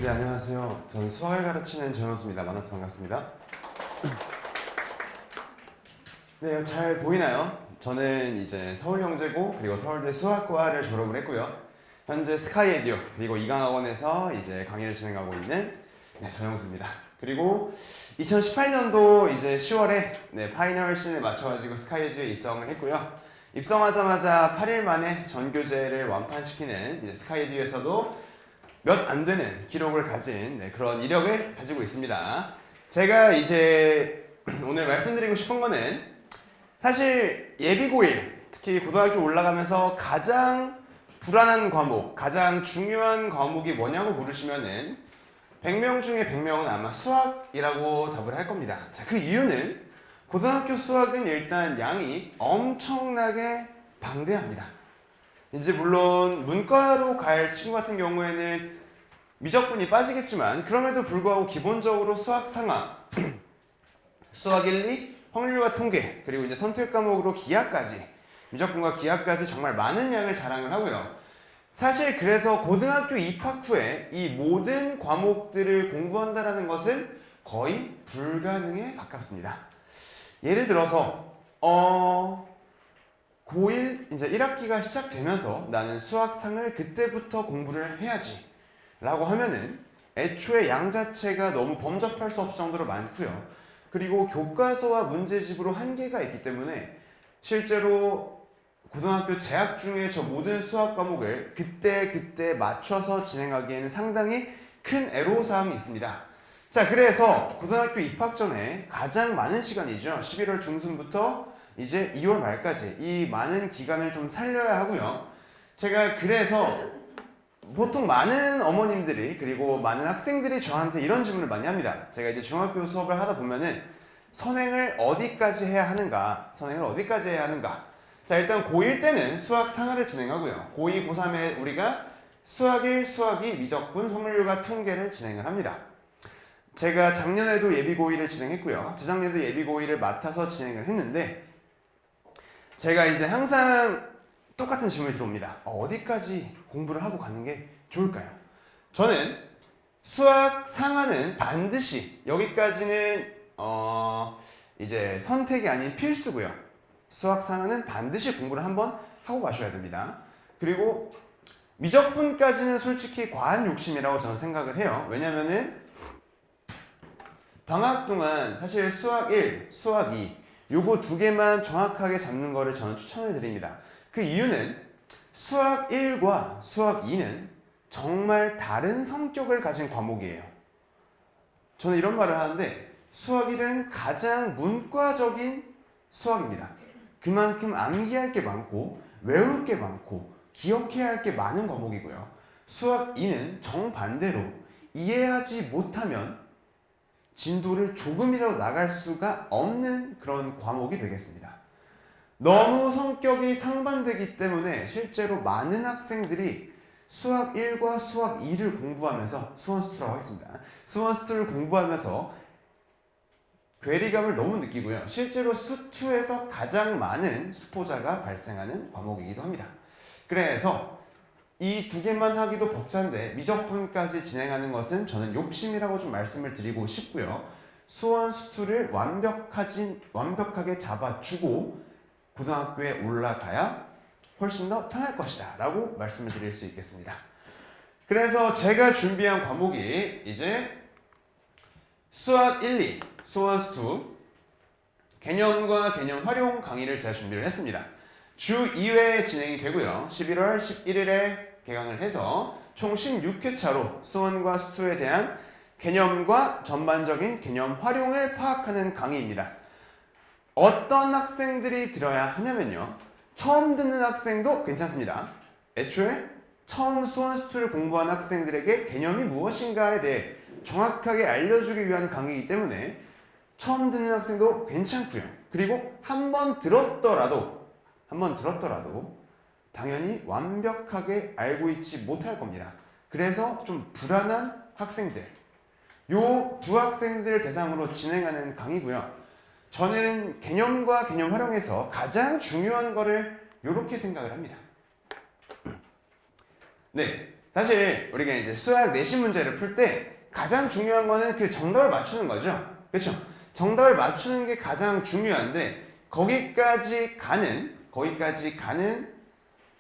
네, 안녕하세요. 저는 수학을 가르치는 정현수입니다. 만나서 반갑습니다. 네, 잘 보이나요? 저는 이제 서울영재고 그리고 서울대 수학과를 졸업을 했고요. 현재 스카이에듀 그리고 이강학원에서 이제 강의를 진행하고 있는 정영수입니다. 그리고 2018년도 이제 10월에 파이널 시즌에 맞춰가지고 스카이에듀에 입성을 했고요. 입성하자마자 8일 만에 전교제를 완판시키는 이제 스카이에듀에서도 몇 안 되는 기록을 가진 그런 이력을 가지고 있습니다. 제가 이제 오늘 말씀드리고 싶은 거는 사실 예비고1, 특히 고등학교 올라가면서 가장 불안한 과목, 가장 중요한 과목이 뭐냐고 물으시면은 100명 중에 100명은 아마 수학이라고 답을 할 겁니다. 자, 그 이유는 고등학교 수학은 일단 양이 엄청나게 방대합니다. 이제 물론 문과로 갈 친구 같은 경우에는 미적분이 빠지겠지만 그럼에도 불구하고 기본적으로 수학 상하, 수학 1, 2, 확률과 통계, 그리고 이제 선택 과목으로 기하까지, 미적분과 기하까지 정말 많은 양을 자랑을 하고요. 사실 그래서 고등학교 입학 후에 이 모든 과목들을 공부한다는 것은 거의 불가능에 가깝습니다. 예를 들어서 고1 이제 1학기가 시작되면서 나는 수학상을 그때부터 공부를 해야지 라고 하면은 애초에 양 자체가 너무 범접할 수 없을 정도로 많고요. 그리고 교과서와 문제집으로 한계가 있기 때문에 실제로 고등학교 재학 중에 저 모든 수학 과목을 그때 맞춰서 진행하기에는 상당히 큰 애로사항이 있습니다. 자, 그래서 고등학교 입학 전에 가장 많은 시간이죠. 11월 중순부터 이제 2월 말까지 이 많은 기간을 좀 살려야 하고요. 제가 그래서 보통 많은 어머님들이 그리고 많은 학생들이 저한테 이런 질문을 많이 합니다. 제가 이제 중학교 수업을 하다 보면은 선행을 어디까지 해야 하는가? 선행을 어디까지 해야 하는가? 자, 일단 고1 때는 수학 상하를 진행하고요. 고2, 고3에 우리가 수학 1, 수학 2, 미적분, 확률과 통계를 진행을 합니다. 제가 작년에도 예비고1을 진행했고요. 재작년에도 예비고1을 맡아서 진행을 했는데 제가 이제 항상 똑같은 질문이 들어옵니다. 어디까지 공부를 하고 가는 게 좋을까요? 저는 수학 상하는 반드시 여기까지는 이제 선택이 아닌 필수고요. 수학 상하는 반드시 공부를 한번 하고 가셔야 됩니다. 그리고 미적분까지는 솔직히 과한 욕심이라고 저는 생각을 해요. 왜냐면은 방학 동안 사실 수학 1, 수학 2 요거 두 개만 정확하게 잡는 거를 저는 추천을 드립니다. 그 이유는 수학 1과 수학 2는 정말 다른 성격을 가진 과목이에요. 저는 이런 말을 하는데 수학 1은 가장 문과적인 수학입니다. 그만큼 암기할 게 많고 외울 게 많고 기억해야 할 게 많은 과목이고요. 수학 2는 정반대로 이해하지 못하면 진도를 조금이라도 나갈 수가 없는 그런 과목이 되겠습니다. 너무 성격이 상반되기 때문에 실제로 많은 학생들이 수학 1과 수학 2를 공부하면서 수원수투라고 하겠습니다. 수원수투를 공부하면서 괴리감을 너무 느끼고요. 실제로 수투에서 가장 많은 수포자가 발생하는 과목이기도 합니다. 그래서 이 두 개만 하기도 벅찬데 미적분까지 진행하는 것은 저는 욕심이라고 좀 말씀을 드리고 싶고요. 수원수투를 완벽하게 잡아주고 고등학교에 올라가야 훨씬 더 편할 것이다 라고 말씀을 드릴 수 있겠습니다. 그래서 제가 준비한 과목이 이제 수학 1, 2, 수원수투 개념과 개념 활용 강의를 제가 준비를 했습니다. 주 2회 진행이 되고요. 11월 11일에 개강을 해서 총 16회차로 수원과 수투에 대한 개념과 전반적인 개념 활용을 파악하는 강의입니다. 어떤 학생들이 들어야 하냐면요. 처음 듣는 학생도 괜찮습니다. 애초에 처음 수원수투를 공부한 학생들에게 개념이 무엇인가에 대해 정확하게 알려주기 위한 강의이기 때문에 처음 듣는 학생도 괜찮고요. 그리고 한 번 들었더라도 당연히 완벽하게 알고 있지 못할 겁니다. 그래서 좀 불안한 학생들, 요 두 학생들을 대상으로 진행하는 강의고요. 저는 개념과 개념 활용에서 가장 중요한 거를 이렇게 생각을 합니다. 네, 사실 우리가 이제 수학 내신 문제를 풀 때 가장 중요한 거는 그 정답을 맞추는 거죠. 그렇죠? 정답을 맞추는 게 가장 중요한데 거기까지 가는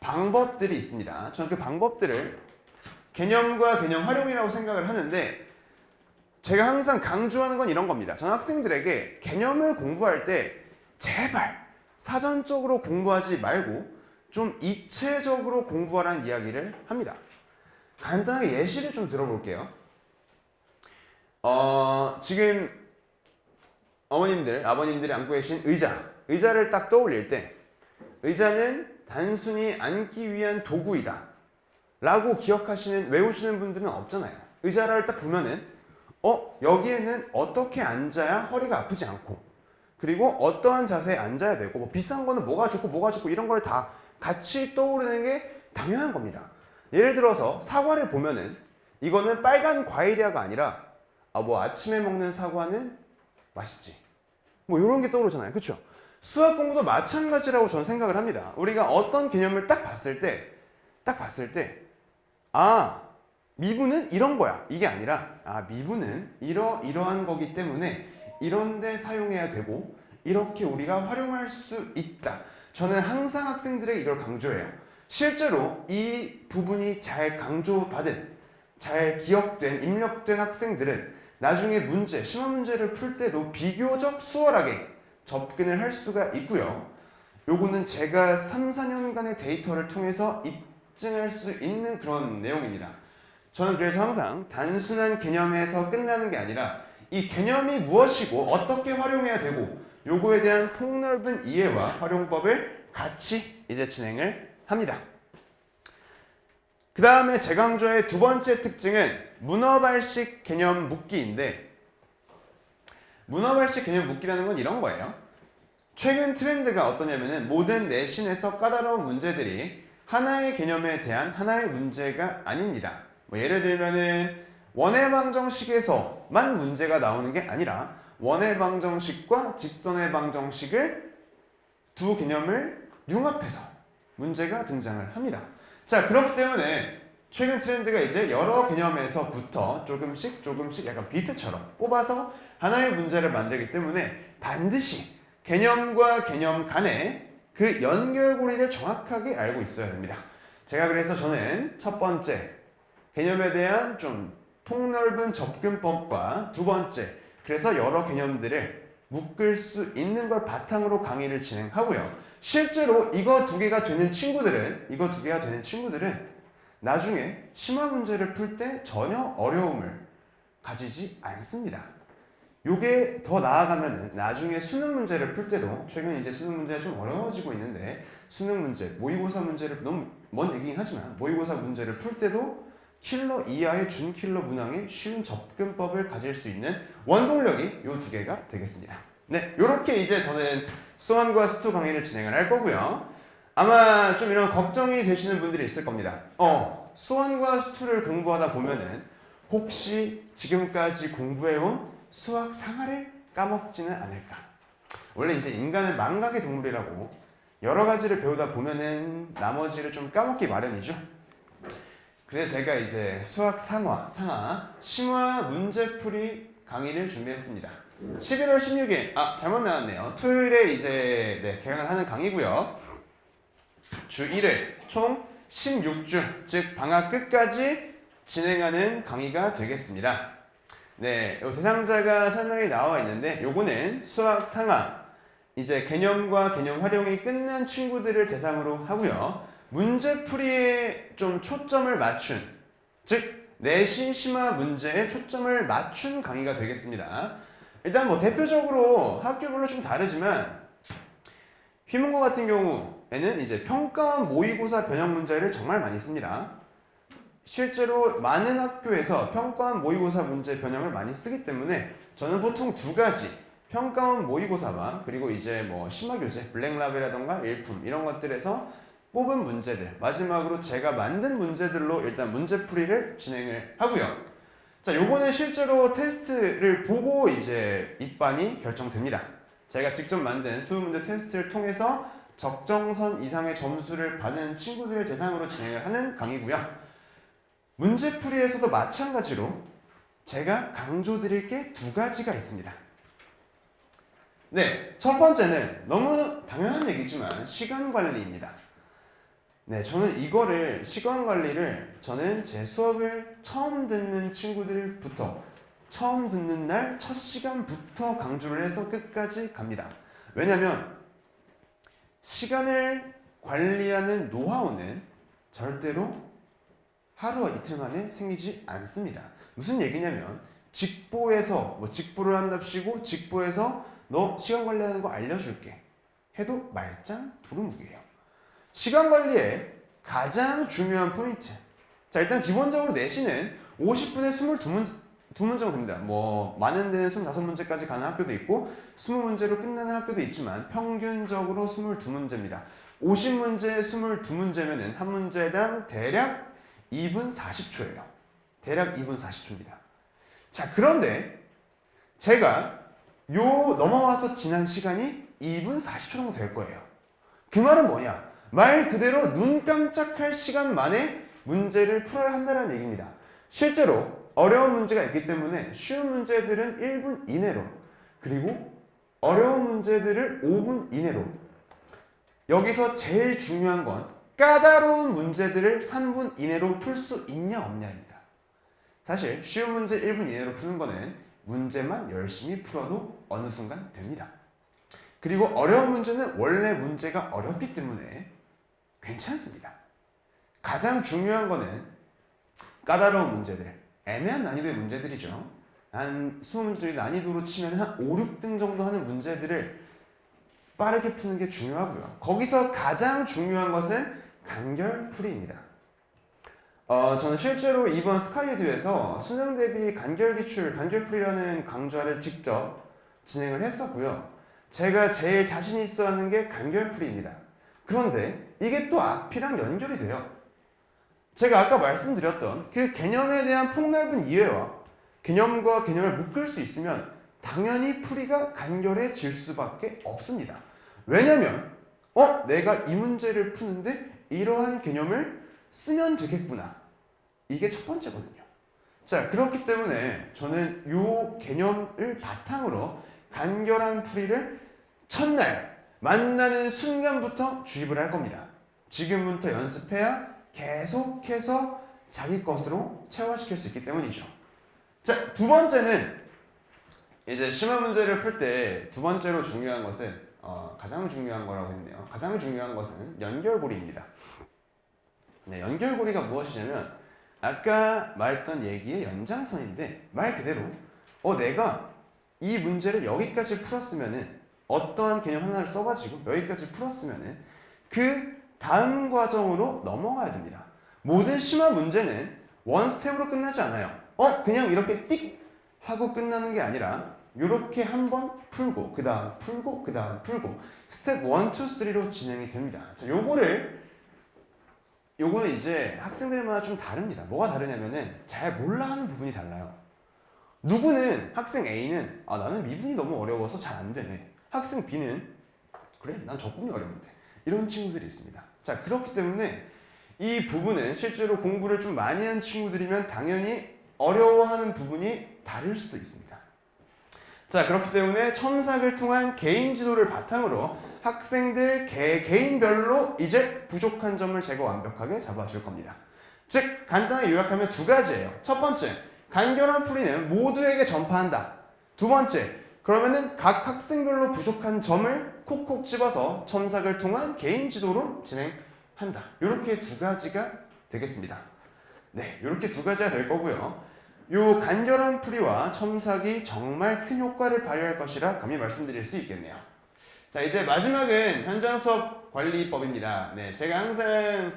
방법들이 있습니다. 저는 그 방법들을 개념과 개념 활용이라고 생각을 하는데 제가 항상 강조하는 건 이런 겁니다. 저는 학생들에게 개념을 공부할 때 제발 사전적으로 공부하지 말고 좀 입체적으로 공부하라는 이야기를 합니다. 간단하게 예시를 좀 들어볼게요. 지금 어머님들, 아버님들이 앉고 계신 의자를 딱 떠올릴 때 의자는 단순히 앉기 위한 도구이다 라고 외우시는 분들은 없잖아요. 의자를 딱 보면은 여기에는 어떻게 앉아야 허리가 아프지 않고 그리고 어떠한 자세에 앉아야 되고 뭐 비싼 거는 뭐가 좋고 이런 걸 다 같이 떠오르는 게 당연한 겁니다. 예를 들어서 사과를 보면은 이거는 빨간 과일이야가 아니라 뭐 아침에 먹는 사과는 맛있지. 뭐 이런 게 떠오르잖아요. 그렇죠? 수학 공부도 마찬가지라고 저는 생각을 합니다. 우리가 어떤 개념을 딱 봤을 때 미분은 이런 거야. 이게 아니라 미분은 이러한 거기 때문에 이런 데 사용해야 되고 이렇게 우리가 활용할 수 있다. 저는 항상 학생들에게 이걸 강조해요. 실제로 이 부분이 잘 강조받은, 잘 기억된, 입력된 학생들은 나중에 심화 문제를 풀 때도 비교적 수월하게 접근을 할 수가 있고요. 요거는 제가 3, 4년간의 데이터를 통해서 입증할 수 있는 그런 내용입니다. 저는 그래서 항상 단순한 개념에서 끝나는 게 아니라 이 개념이 무엇이고 어떻게 활용해야 되고 요거에 대한 폭넓은 이해와 활용법을 같이 이제 진행을 합니다. 그 다음에 제 강좌의 두 번째 특징은 문어발식 개념 묻기인데 문어발식 개념 묻기라는 건 이런 거예요. 최근 트렌드가 어떠냐면은 모든 내신에서 까다로운 문제들이 하나의 개념에 대한 하나의 문제가 아닙니다. 뭐 예를 들면은 원의 방정식에서만 문제가 나오는 게 아니라 원의 방정식과 직선의 방정식을 두 개념을 융합해서 문제가 등장을 합니다. 자, 그렇기 때문에 최근 트렌드가 이제 여러 개념에서부터 조금씩 약간 뷔페처럼 뽑아서 하나의 문제를 만들기 때문에 반드시 개념과 개념 간의 그 연결고리를 정확하게 알고 있어야 됩니다. 제가 그래서 저는 첫 번째 개념에 대한 좀 폭넓은 접근법과 두 번째 그래서 여러 개념들을 묶을 수 있는 걸 바탕으로 강의를 진행하고요. 실제로 이거 두 개가 되는 친구들은 나중에 심화 문제를 풀 때 전혀 어려움을 가지지 않습니다. 요게 더 나아가면 나중에 수능 문제를 풀 때도 최근 이제 수능 문제가 좀 어려워지고 있는데 수능 문제, 모의고사 문제를 너무 먼 얘기긴 하지만 모의고사 문제를 풀 때도 킬러 이하의 준킬러 문항의 쉬운 접근법을 가질 수 있는 원동력이 요 두 개가 되겠습니다. 네, 요렇게 이제 저는 수원과 수투 강의를 진행을 할 거고요. 아마 좀 이런 걱정이 되시는 분들이 있을 겁니다. 수원과 수투를 공부하다 보면은 혹시 지금까지 공부해온 수학 상하를 까먹지는 않을까? 원래 이제 인간은 망각의 동물이라고 여러 가지를 배우다 보면은 나머지를 좀 까먹기 마련이죠. 그래서 제가 이제 수학 상하, 심화 문제풀이 강의를 준비했습니다. 11월 16일, 잘못 나왔네요. 토요일에 이제 개강을 하는 강의고요. 주 1회, 총 16주, 즉 방학 끝까지 진행하는 강의가 되겠습니다. 네, 대상자가 설명이 나와 있는데 요거는 수학 상하, 이제 개념과 개념 활용이 끝난 친구들을 대상으로 하고요. 문제풀이에 좀 초점을 맞춘, 즉 내신 심화 문제에 초점을 맞춘 강의가 되겠습니다. 일단 뭐 대표적으로 학교별로 좀 다르지만 휘문고 같은 경우에는 이제 평가원 모의고사 변형 문제를 정말 많이 씁니다. 실제로 많은 학교에서 평가원 모의고사 문제 변형을 많이 쓰기 때문에 저는 보통 두 가지 평가원 모의고사와 그리고 이제 뭐 심화교재, 블랙라벨이라던가 일품 이런 것들에서 뽑은 문제들 마지막으로 제가 만든 문제들로 일단 문제풀이를 진행을 하고요. 자, 요거는 실제로 테스트를 보고 이제 입반이 결정됩니다. 제가 직접 만든 수문제 테스트를 통해서 적정선 이상의 점수를 받은 친구들을 대상으로 진행을 하는 강의고요. 문제풀이에서도 마찬가지로 제가 강조드릴 게 두 가지가 있습니다. 네, 첫 번째는 너무 당연한 얘기지만 시간 관리입니다. 네, 저는 이거를 시간 관리를 저는 제 수업을 처음 듣는 친구들부터 처음 듣는 날 첫 시간부터 강조를 해서 끝까지 갑니다. 왜냐면 시간을 관리하는 노하우는 절대로 하루와 이틀 만에 생기지 않습니다. 무슨 얘기냐면 직보에서 직보를 한답시고 직보에서 너 시간 관리하는 거 알려줄게 해도 말짱 도루묵이에요. 시간 관리의 가장 중요한 포인트. 자, 일단 기본적으로 내신은 50분에 22문제가 됩니다. 많은 데는 25문제까지 가는 학교도 있고 20문제로 끝나는 학교도 있지만 평균적으로 22문제입니다. 50문제에 22문제면은 한 문제당 대략 2분 40초예요. 대략 2분 40초입니다. 자, 그런데 제가 넘어와서 지난 시간이 2분 40초 정도 될 거예요. 그 말은 뭐냐? 말 그대로 눈 깜짝할 시간 만에 문제를 풀어야 한다는 얘기입니다. 실제로 어려운 문제가 있기 때문에 쉬운 문제들은 1분 이내로, 그리고 어려운 문제들을 5분 이내로, 여기서 제일 중요한 건 까다로운 문제들을 3분 이내로 풀 수 있냐 없냐입니다. 사실 쉬운 문제 1분 이내로 푸는 거는 문제만 열심히 풀어도 어느 순간 됩니다. 그리고 어려운 문제는 원래 문제가 어렵기 때문에 괜찮습니다. 가장 중요한 거는 까다로운 문제들, 애매한 난이도의 문제들이죠. 한 20문제 난이도로 치면 한 5, 6등 정도 하는 문제들을 빠르게 푸는 게 중요하고요. 거기서 가장 중요한 것은 간결풀이입니다. 저는 실제로 이번 스카이에듀에서 수능 대비 간결기출, 간결풀이라는 강좌를 직접 진행을 했었고요. 제가 제일 자신 있어 하는 게 간결풀이입니다. 그런데 이게 또 앞이랑 연결이 돼요. 제가 아까 말씀드렸던 그 개념에 대한 폭넓은 이해와 개념과 개념을 묶을 수 있으면 당연히 풀이가 간결해질 수밖에 없습니다. 왜냐면 내가 이 문제를 푸는데 이러한 개념을 쓰면 되겠구나. 이게 첫 번째거든요. 자, 그렇기 때문에 저는 이 개념을 바탕으로 간결한 풀이를 첫날 만나는 순간부터 주입을 할 겁니다. 지금부터 연습해야 계속해서 자기 것으로 체화시킬 수 있기 때문이죠. 자, 두 번째는 이제 심화 문제를 풀 때 두 번째로 중요한 것은 가장 중요한 거라고 했네요. 가장 중요한 것은 연결고리입니다. 네, 연결고리가 무엇이냐면 아까 말했던 얘기의 연장선인데 말 그대로 내가 이 문제를 여기까지 풀었으면은 어떠한 개념 하나를 써가지고 여기까지 풀었으면은 그 다음 과정으로 넘어가야 됩니다. 모든 심화 문제는 원 스텝으로 끝나지 않아요. 그냥 이렇게 띡 하고 끝나는 게 아니라 이렇게 한번 풀고 그 다음 풀고 그 다음 풀고 스텝 1, 2, 3로 진행이 됩니다. 자, 요거는 이제 학생들마다 좀 다릅니다. 뭐가 다르냐면은 잘 몰라 하는 부분이 달라요. 누구는 학생 A는 나는 미분이 너무 어려워서 잘 안 되네. 학생 B는 그래 난 적분이 어려운데 이런 친구들이 있습니다. 자, 그렇기 때문에 이 부분은 실제로 공부를 좀 많이 한 친구들이면 당연히 어려워하는 부분이 다를 수도 있습니다. 자, 그렇기 때문에 첨삭을 통한 개인 지도를 바탕으로 학생들 개인별로 이제 부족한 점을 제가 완벽하게 잡아줄 겁니다. 즉 간단하게 요약하면 두 가지예요. 첫 번째, 간결한 풀이는 모두에게 전파한다. 두 번째, 그러면은 각 학생별로 부족한 점을 콕콕 집어서 첨삭을 통한 개인 지도로 진행한다. 이렇게 두 가지가 되겠습니다. 네, 이렇게 두 가지가 될 거고요. 요 간결한 풀이와 첨삭이 정말 큰 효과를 발휘할 것이라 감히 말씀드릴 수 있겠네요. 자, 이제 마지막은 현장 수업 관리법입니다. 네, 제가 이제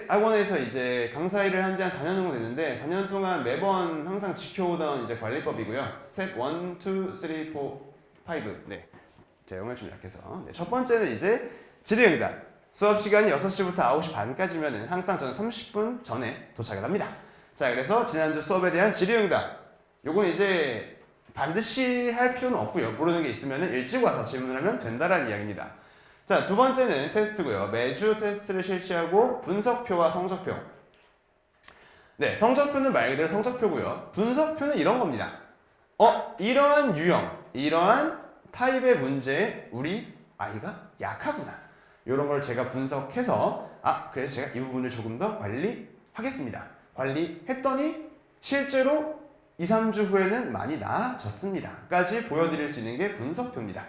학원에서 이제 강사 일을 한 지 한 4년 정도 됐는데 4년 동안 매번 항상 지켜오던 이제 관리법이고요. 스텝 1, 2, 3, 4, 5. 네. 제 영어가 좀 약해서. 네, 첫 번째는 이제 질의응답. 수업 시간이 6시부터 9시 반까지면은 항상 저는 30분 전에 도착을 합니다. 자, 그래서 지난주 수업에 대한 질의응답. 요건 이제 반드시 할 필요는 없고요. 모르는 게 있으면은 일찍 와서 질문을 하면 된다라는 이야기입니다. 자, 두 번째는 테스트고요. 매주 테스트를 실시하고 분석표와 성적표. 네, 성적표는 말 그대로 성적표고요. 분석표는 이런 겁니다. 이러한 유형, 이러한 타입의 문제에 우리 아이가 약하구나. 이런 걸 제가 분석해서 그래서 제가 이 부분을 조금 더 관리하겠습니다. 관리했더니 실제로 2, 3주 후에는 많이 나아졌습니다. 까지 보여드릴 수 있는 게 분석표입니다.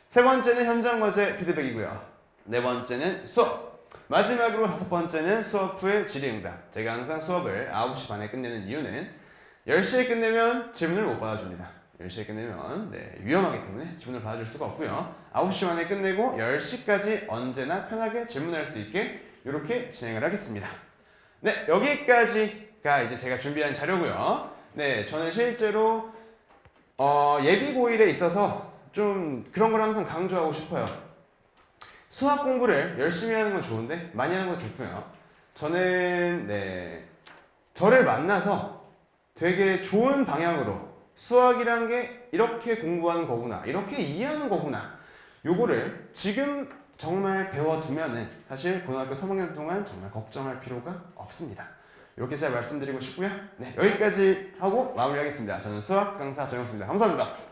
세 번째는 현장 과제 피드백이고요. 네 번째는 수업. 마지막으로 다섯 번째는 수업 후의 질의응답. 제가 항상 수업을 9시 반에 끝내는 이유는 10시에 끝내면 질문을 못 받아줍니다. 10시에 끝내면 위험하기 때문에 질문을 받아줄 수가 없고요. 9시 반에 끝내고 10시까지 언제나 편하게 질문할 수 있게 이렇게 진행을 하겠습니다. 네, 여기까지가 이제 제가 준비한 자료고요. 네, 저는 실제로 예비 고일에 있어서 좀 그런 걸 항상 강조하고 싶어요. 수학 공부를 열심히 하는 건 좋은데 많이 하는 건 좋고요. 저는 저를 만나서 되게 좋은 방향으로 수학이란 게 이렇게 공부하는 거구나, 이렇게 이해하는 거구나, 요거를 지금 정말 배워두면은 사실 고등학교 3학년 동안 정말 걱정할 필요가 없습니다. 이렇게 제가 말씀드리고 싶고요. 네, 여기까지 하고 마무리하겠습니다. 저는 수학 강사 정영수입니다. 감사합니다.